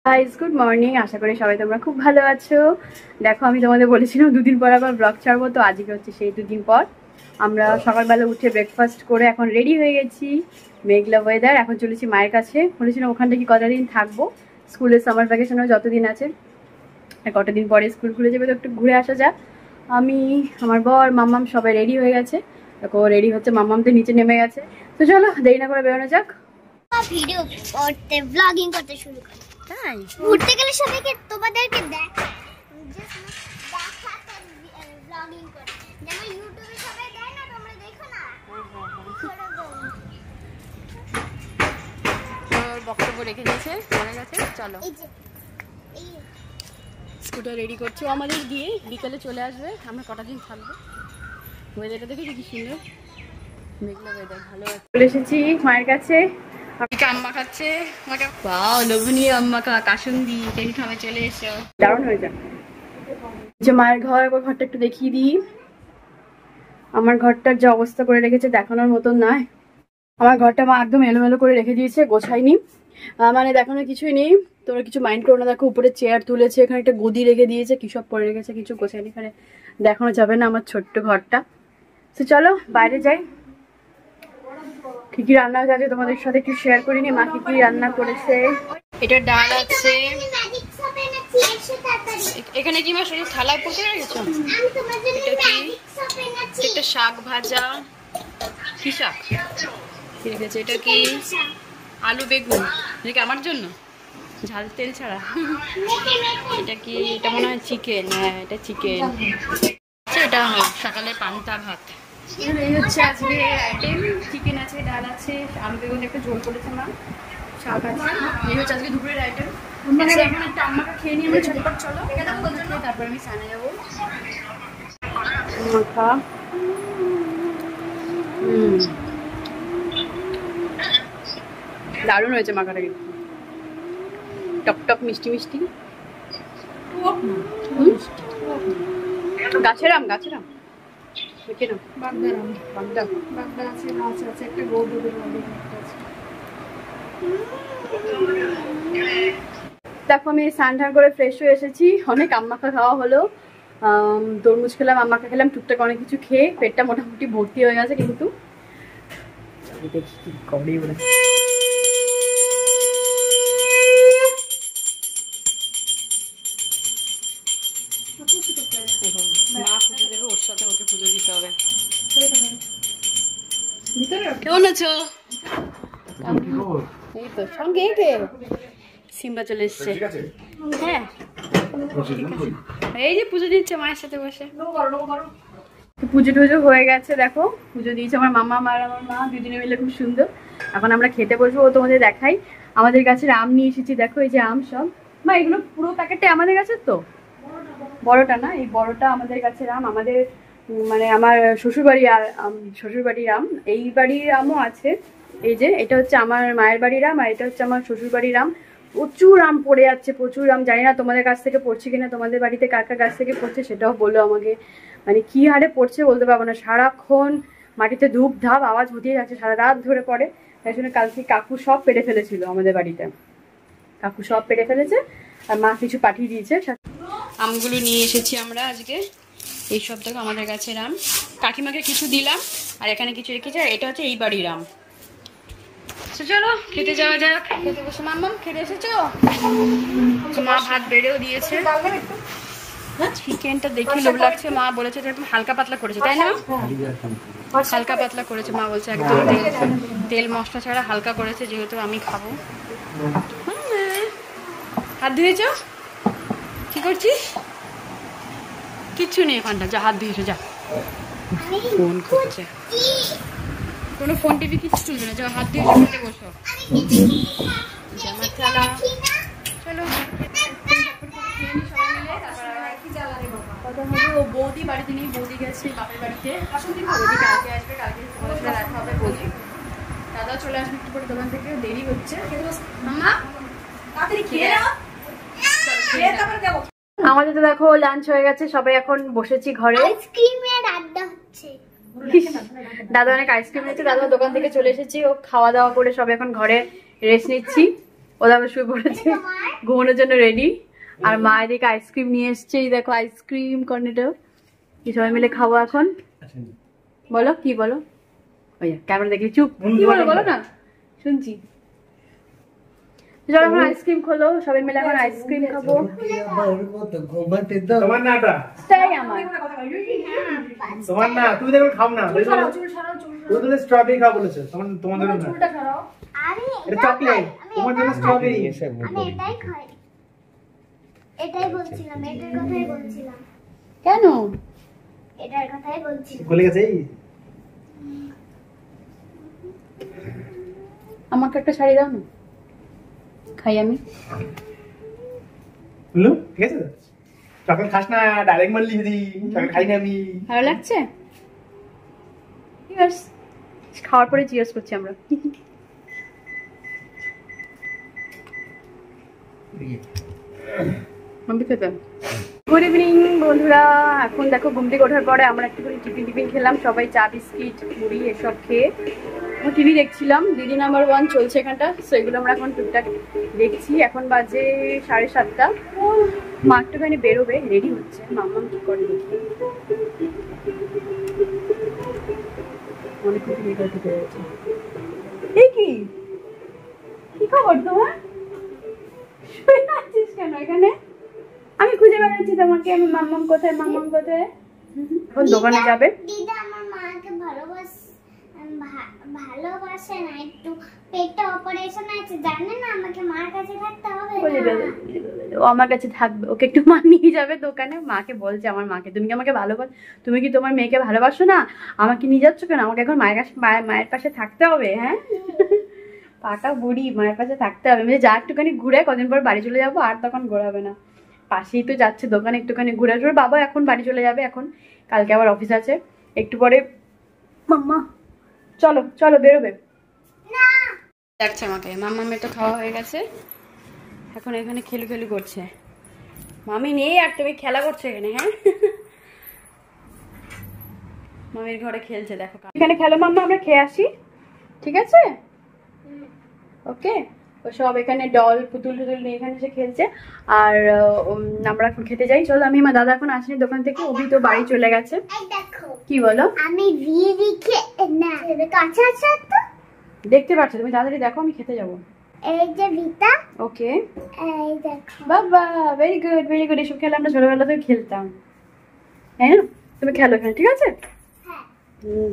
Guys good morning, আশা করি সবাই তোমরা খুব ভালো আছো। দেখো আমি তোমাদের বলেছিলাম দুদিন পর আবার ব্লগ ছাড়বো, তো আজকে হচ্ছে সেই দুদিন পর। আমরা সকালবেলা উঠে ব্রেকফাস্ট করে এখন রেডি হয়ে গেছি। মেঘলা ওয়েদার, এখন চলেছি মায়ের কাছে। বলেছিলাম ওখান থেকে কটা দিন থাকবো, স্কুলের সামার ভ্যাকেশনও যতদিন আছে, কটা দিন পরে স্কুল খুলে যাবে, তো একটু ঘুরে আসা যাক। আমি, আমার বর, মাম্মাম সবাই রেডি হয়ে গেছে। দেখো রেডি হচ্ছে, মাম্মাম তো নিচে নেমে গেছে। তো চলো দেরি না করে বেরোনো যাক। ভিডিও করতে ব্লগিং করতে শুরু করি। তাই ঘুরতে গেলে সবাইকে তোমাদেরকে ব্লগিং করে, যেমন ইউটিউবে সবাই দেয় না, তোমরা দেখো না। বক্তব্য রেখে দিয়েছে মনে গেছে। চলো স্কুটার রেডি করছে আমাদের দিয়ে, বিকেলে চলে আসবে। আমরা কটা দিন থাকবো। ওয়েদারটা দেখেছি কি সুন্দর, মেঘলা ওয়েদার, ভালো চলে এসেছি মায়ের কাছে। আম্মা খাচ্ছে, লোভনীয় আম্মা কাসুন্দি টেলিফোনে চলে এসো, দারুণ হয়ে যাক। যে মায়ের ঘর, একবার ঘরটা একটু দেখিয়ে দিই। আমার ঘরটার যে অবস্থা করে রেখেছে দেখানোর মতন নয়। আমার ঘরটা মা একদম এলোমেলো করে রেখে দিয়েছে, গোছায়নি, মানে দেখানোর কিছুই নেই। তোমরা কিছু মাইন্ড করো না। দেখো উপরে চেয়ার তুলেছে, এখানে একটা গদি রেখে দিয়েছে, কি সব পরে রেখেছে, কিছু গোছায়নি। এখানে দেখানো যাবে না আমার ছোট্ট ঘরটা। তো চলো বাইরে যাই। কি কি রান্না হয়েছে আজকে তোমাদের সাথে একটু শেয়ার করিনি। মা কি কি রান্না করেছে। এটা ডাল আছে, এখানে কি মা শুধু থালায় পড়তে গেছো। এটা কি, একটা শাক ভাজা, কি শাক ঠিক আছে। এটা কি, আলু বেগুন, এটা কি আমার জন্য ঝাল তেল ছাড়া। এটা কি, এটা মনে হয় চিকেন। হ্যাঁ এটা চিকেন। এটা সকালে পান্তা ভাত। এই হচ্ছে আজকে আইটেম। চিকেন আছে, ডাল আছে, আলু বেগুন একটা ঝোল করেছে মা, শাক আছে। এই হচ্ছে আজকে দুপুরের আইটেম। এখন একটা আম্মাকে খেয়ে নিয়ে আমরা ঝটপট চলো, তারপর আমি স্নানে যাবো। মাখা দারুণ হয়েছে মাখাটা, কিন্তু টক টক মিষ্টি মিষ্টি। গাছের আম, গাছের আম দেখো আমি স্নান করে ফ্রেশ হয়ে এসেছি। অনেক আম মাখা খাওয়া হলো, তরমুজ খেলাম, আম মাখা খেলাম, টুকটাক অনেক কিছু খেয়ে পেটটা মোটামুটি ভর্তি হয়ে গেছে। কিন্তু দেখি কি করে বলে। মা পুজো দেবে, ওর সাথে ওকে পুজো দিতে হবে। কেমন আছো? এই তো সঙ্গে সিম্বা চলে এসছে। হ্যাঁ এই যে পুজো দিচ্ছে মায়ের সাথে বসে। পুজো টুজো হয়ে গেছে, দেখো পুজো দিয়েছে আমার মামা আর আমার মা দুজনে মিলে, খুব সুন্দর। এখন আমরা খেতে বসবো, ও তোমাদের দেখাই। আমাদের গাছের আম নিয়ে এসেছি, দেখো এই যে আম সব। মা এগুলো পুরো প্যাকেটটা আমাদের গাছের তো, বড়টা না, এই বড়টা আমাদের গাছের আম। আমাদের মানে আমার শ্বশুরবাড়ির আম, এই বাড়ির আমও আছে। এই যে এটা হচ্ছে আমার মায়ের বাড়ির আম, আর এটা হচ্ছে আমার শ্বশুর বাড়ির আম। প্রচুর আম পড়ে যাচ্ছে, প্রচুর আম। জানি না তোমাদের কাছ থেকে পড়ছে কিনা, তোমাদের বাড়িতে কার কার গাছ থেকে পড়ছে সেটাও বলো আমাকে। মানে কি হারে পড়ছে বলতে পারবো না, সারাক্ষণ মাটিতে ধূপ ধাপ আওয়াজ হতেই যাচ্ছে, সারা রাত ধরে পড়ে। তাই জন্য কালকে কাকু সব পেড়ে ফেলেছিল আমাদের বাড়িতে, কাকু সব পেড়ে ফেলেছে, আর মা কিছু পাঠিয়ে দিয়েছে। আমগুলো নিয়ে এসেছি আমরা আজকে, এই সব দেখো আমাদের গাছের আম। কাকিমাকে কিছু দিলাম, আর এখানে কিছু রেখেছি, আর এটা হচ্ছে এই বাড়ির আম। চলো খেতে যাওয়া যাক। খেতে বসে। মাম্মাম খেতে এসেছো? মা ভাত বেড়েও দিয়েছে। চিকেনটা দেখে লোভ লাগছে। মা বলেছে যে একদম হালকা পাতলা করেছে, তাই না? হালকা পাতলা করেছে মা বলছে, একদম তেল মশলা ছাড়া হালকা করেছে, যেহেতু আমি খাবো। হাত ধুয়েছ? কি করছিস? কিচ্ছু নেই এখানটা, যা হাত ধুয়েছো যা। ফোন করছে, কোনো ফোন টিভি কিছু চলবে না, যা হাত ধুয়ে খেতে বসো। চলো ও বৌদি বাড়িতে নেই, বৌদি গেছে বাপের বাড়িতে। বৌদি কালকে আসবে, কালকে দেখা হবে বৌদি। দাদা চলে আসবে একটু পরে দোকান থেকে, দেরি হচ্ছে। মাম্মা তাড়াতাড়ি খেয়ে নাও। আমাদের তো দেখো লাঞ্চ হয়ে গেছে, সবাই এখন বসেছি ঘরে। আইসক্রিমের আড্ডা হচ্ছে। দাদা অনেক আইসক্রিম নিয়েছে, দাদা দোকান থেকে চলে এসেছি, ও খাওয়া দাওয়া করে সব এখন ঘরে রেস্ট নিচ্ছি। ওরা আবার শুয়ে পড়েছে, ঘুমানোর জন্য রেডি। আর মা এদিকে আইসক্রিম নিয়ে এসছে, এই দেখো আইসক্রিম কর্নেটাও, কি সবাই মিলে খাবো এখন। বলো কি বলো, ওই ক্যামেরা দেখি চুপ, কি বলো বলো না, শুনছি। চলো এখন আইসক্রিম খোলো, সবাই মিলে এখন আইসক্রিম খাবো। তোমার নাটা তাই আমার তোমার না, তুমি দেখো খাও না, ও তো স্ট্রবেরি খাও বলেছে, তোমার জন্য না, চুলটা সরাও। আমি এটা চকলেট, তোমার জন্য স্ট্রবেরি। আমি এটাই খাই, এটাই বলছিলাম, এটার কথাই বলছিলাম, কেন এটার কথাই বলছিলাম। গলে গেছে এই আমাকে একটা শাড়ি দাও না, খাই আমি। বললো ঠিক আছে, চকলেট খাস না, ডাইরেক্ট মারলি দিদি, চকলেট খাই না আমি। ভালো লাগছে? চিয়ার্স। খাওয়ার পরে চিয়ার্স করছি আমরা। গুড ইভিনিং বন্ধুরা, এখন দেখো ঘুম থেকে ওঠার পরে আমরা একটুখানি টিফিন খেলাম, সবাই চা বিস্কিট মুড়ি এসব খেয়ে টিভি দেখছিলাম। দিদি নাম্বার 1 চলছে এখানটা, সো এগুলো আমরা এখন টুকটাক দেখছি। এখন বাজে 7:30। মা একটুখানি বেরোবে, রেডি হচ্ছে, মাম্মা কি করে দেখি। অনেক কিছু রেডি হতে পেরেছে। এই কি কি খবর তোমার, শুয়ে আছিস কেন এখানে? আমি খুঁজে বেড়াচ্ছি তোমাকে, আমি মাম্মাম কোথায়, মাম্মাম কোথায়। এখন দোকানে যাবে। দিদা আমার মাকে ভালোবাসে না, একটু পেটে অপারেশন আছে, জানে না আমাকে মার কাছে থাকতে হবে না। ও আমার কাছে থাকবে, ওকে একটু মা নিয়ে যাবে দোকানে। মাকে বলছে, আমার মাকে, তুমি কি আমাকে ভালোবাসো, তুমি কি তোমার মেয়েকে ভালোবাসো না, আমাকে নিয়ে যাচ্ছ কেন, আমাকে এখন মায়ের পাশে থাকতে হবে। হ্যাঁ পাকা বুড়ি, মায়ের পাশে থাকতে হবে। আমি যা একটুখানি ঘুরে, কদিন পর বাড়ি চলে যাবো, আর তখন ঘোরাবে না। পাশেই তো যাচ্ছে দোকানে, একটুখানি ঘুরে আসবে। বাবা এখন বাড়ি চলে যাবে, এখন কালকে আবার অফিস আছে। একটু পরে মাম্মা চলো চলো বেরোবে, ডাকছে আমাকে। মাম্মা মেয়ে তো খাওয়া হয়ে গেছে, এখন এখানে খেলু করছে। মামি নেই আর তুমি খেলা করছো এখানে। হ্যাঁ মামির ঘরে খেলছে, দেখো এখানে খেলো মাম্মা, আমরা খেয়ে আসি, ঠিক আছে? ওকে, ও সব এখানে ডল পুতুল টুতুল নিয়ে এখানে এসে খেলছে। আর আমরা এখন খেতে যাই, চলো। আমি আমার দাদা এখন আসেনি দোকান থেকে, অভি তো বাড়ি চলে গেছে। দেখো কি বলো? আমি রিকে না কাছে আছে তো, দেখতে পাচ্ছ তুমি, তাড়াতাড়ি দেখো, আমি খেতে যাবো। এই যে ভিতা, ওকে এই দেখো বাবা, ভেরি গুড ভেরি গুড। এসব খেলে আমরা ছোটবেলাতেও খেলতাম। হ্যাঁ তুমি খেলো এখানে, ঠিক আছে? হ্যাঁ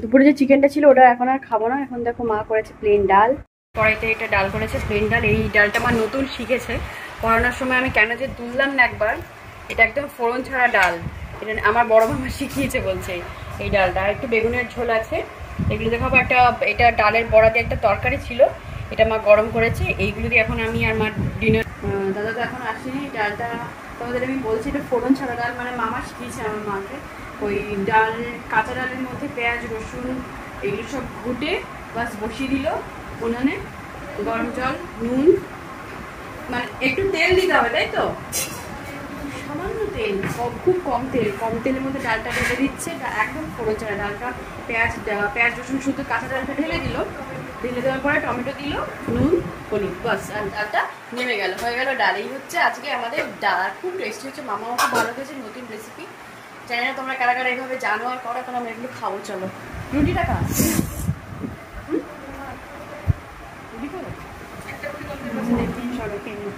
দুপুরে যে চিকেনটা ছিল ওটা এখন আর খাবো না। এখন দেখো মা করেছে প্লেন ডাল, কড়াইতে এটা ডাল করেছে প্লেন ডাল। এই ডালটা আমার নতুন শিখেছে, পড়ানোর সময় আমি কেন যে তুললাম না একবার। এটা একদম ফোড়ন ছাড়া ডাল, এটা আমার বড় মামা শিখিয়েছে বলছে এই ডালটা। আর একটু বেগুনের ঝোল আছে, এগুলো দেখাবো। একটা এটা ডালের বড়া দিয়ে একটা তরকারি ছিল, এটা মা গরম করেছে। এইগুলো দিয়ে এখন আমি আর মা ডিনার। দাদা তো এখন আসেনি। ডালটা তোমাদের আমি বলছি এটা ফোড়ন ছাড়া ডাল, মানে মামা শিখিয়েছে আমার মাকে। ওই ডাল, কাঁচা ডালের মধ্যে পেঁয়াজ রসুন এগুলো সব ঘুটে বাস বসিয়ে দিল উনুনে, গরম জল নুন, মানে একটু তেল দিতে হবে তাই তো, সামান্য তেল, খুব কম তেল, কম তেলের মধ্যে ডালটা ঢেলে দিচ্ছে। একদম ফোড়ন ছাড়া ডালটা, পেঁয়াজ রসুন শুধু কাঁচা ডালটা ঢেলে দিল, ঢেলে দেওয়ার পরে টমেটো দিল, নুন হলুদ, বাস, আর ডালটা নেমে গেল, হয়ে গেল ডাল। এই হচ্ছে আজকে আমাদের ডাল, খুব টেস্টি হচ্ছে। মামাও খুব ভালো হয়েছে, নতুন রেসিপি। জানি না তোমরা কারা কারা এইভাবে জানো আর করো, এখন আমরা এগুলো খাবো। চলো রুটিটা খা, রুটি করো, একটা রুটি করতে চলো খেয়ে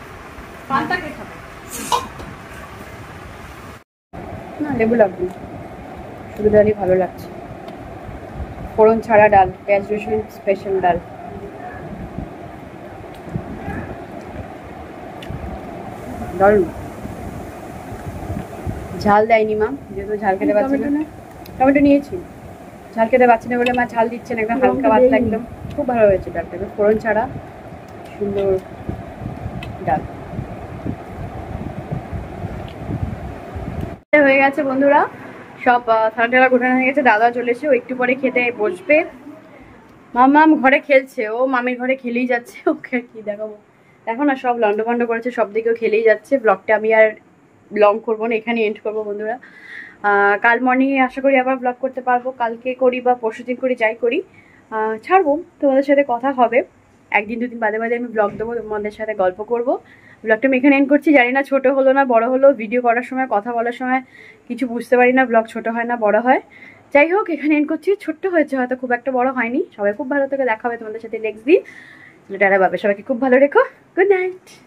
পান্তা কে খাবে না, লেবু লাগবে না, শুধু ডালই ভালো লাগছে। ফোড়ন ছাড়া ডাল, পেঁয়াজ রসুন স্পেশাল ডাল। দারুণ, ঝাল দেয়নি মা, যেহেতু ঝাল খেতে পারছি না। টমেটো নিয়েছি, ঝাল খেতে পারছি না বলে মা ঝাল দিচ্ছে না, একদম হালকা পাতলা, একদম খুব ভালো হয়েছে ডালটা, একদম ফোড়ন ছাড়া সুন্দর ডাল হয়ে গেছে। বন্ধুরা সব থালা ঘোটানো হয়ে গেছে, দাদা চলে এসে ও একটু পরে খেতে বসবে। মামাম ঘরে খেলছে, ও মামির ঘরে খেলেই যাচ্ছে, ওকে কি দেখাবো। দেখো না সব লন্ডভন্ড করেছে, সব দিকেও খেলেই যাচ্ছে। ব্লগটা আমি আর লং করবো না, এখানে এন্ড করবো বন্ধুরা। কাল মর্নিংয়ে আশা করি আবার ব্লগ করতে পারবো, কালকে করি বা পরশুদিন করি, যাই করি ছাড়বো, তোমাদের সাথে কথা হবে। একদিন দুদিন বাদে বাদে আমি ব্লগ দেবো, তোমাদের সাথে গল্প করব। ব্লগটা আমি এখানে এন্ড করছি। জানি না ছোট হলো না বড় হলো, ভিডিও করার সময় কথা বলার সময় কিছু বুঝতে পারি না, ব্লগ ছোট হয় না বড় হয়। যাই হোক, এখানে এন্ড করছি। ছোট্ট হয়েছে হয়তো, খুব একটা বড় হয়নি। সবাই খুব ভালো থেকে দেখা হবে তোমাদের সাথে নেক্সট দিন। টাটা, বাবা, সবাইকে খুব ভালো রেখো। Good night.